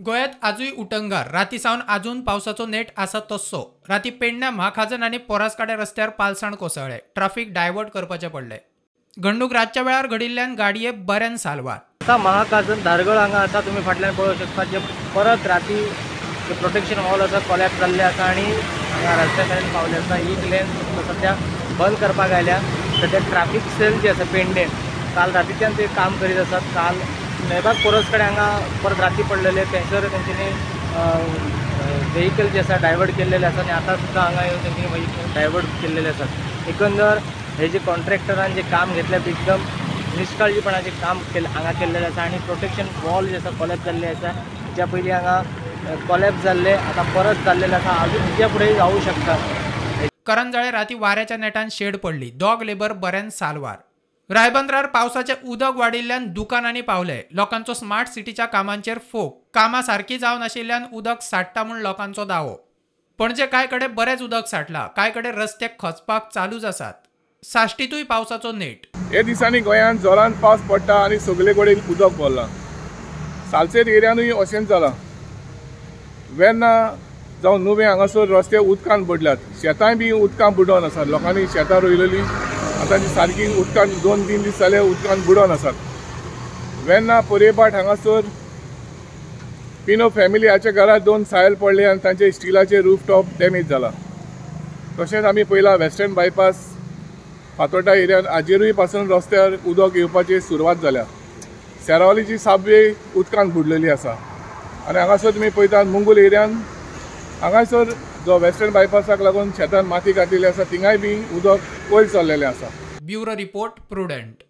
गोयात आजूय उटंगार रातीसावन आजून पावसाचो नेट आसा तस्सो राती पेडण्या म्हाखाजन आनी पोरासकाडे रस्त्यार पालसाण कोसळ्ळे ट्रॅफिक डायवर्ट करपाचे पडले। घडणूक रातच्या वेळार घडिल्ल्यान गाडये बऱ्यान साल्वार। आता महाकाजन धारगळ हांगा आसा तुमी फाटल्यान पळोवंक शकता जे परत राती जे प्रोटेक्शन वॉल आसा कॉलॅप्स जाल्ले आसा आनी हांगा रस्त्या कडेन पावले आसा। एक लेन सद्या बंद करपाक आयल्या। सद्या ट्रॅफिक सेल जे आसा पेडणे काल रातीच्यान ते काम करीत आसात। काल नेबाग पोरस कडेन हांगा परत राती पडलेले थंयसर तेंच्यांनी व्हेहिकल जे आसा डायवर्ट केल्लेले आसा आनी आतां सुद्दां हांगा येवन तेंच्यांनी डायवर्ट केल्लेले आसात। एकंदर हे जे कॉन्ट्रॅक्टरान जे काम घेतले एकदम निश्काळजीपणाचे काम हांगा केल्लेले आसा आनी प्रोटेक्शन वॉल जे आसा कॉलॅप्स जाल्ले आसा। ज्या पयलीं हांगा कॉलॅप्स जाल्ले आतां परत जाल्लेले आसा अजून हेच्या फुडें जावूं शकता। करंजळे राती वाऱ्याच्या नेटान शेड पडली। Dog labour बऱ्यान साल्वार। रायबंदरार पावसाचे उदक वाडिल्ल्यान दुकानांनी पावले। लोकांचो स्मार्ट सिटीच्या कामांचेर फोग। कामां सारकी जावन आशिल्ल्यान उदक साठटा म्हूण लोकांचो दावो। पणजे कांय कडेन बरेंच उदक साठला, कांय कडेन रस्ते खचपाक चालूच आसात। साश्टीतूय पावसाचो नेट। हे दिसांनी गोंयांत जोरान पावस पडटा आनी सगळे कडेन उदक भरला। सालसेत एरियानूय अशेंच जाला। वेर्ना जावं नुवें हांगासर रस्ते उदकान बुडल्यात। शेतांय बी उदकान बुडोवन आसात। लोकांनी शेतां रोयलेलीं आतां ती सारकी उदकान 2-3 दीस जाले उदकान बुडोवन आसात। वेर्ना पर्येपाट हांगासर पिनो फॅमिली हाच्या घरांत 2 सायल पडले आनी तांचे स्टिलाचे रूफटॉप डॅमेज जाला। तशेंच आमी पयला वेस्टर्न बायपास फातोर्डा एरियांत हाजेरूय पासून रस्त्यार उदक येवपाची सुरवात जाल्या। सेरावलीची साबवे उदकान बुडलेली आसा आनी हांगासर तुमी पळयतात मुंगूल एरियान हांगासर जो वेस्टर्न बायपासाक लागून शेतान माती घातिल्ली आसा थिंगाय बी उदक वयर चल्लेलें आसा। Bureau report prudent.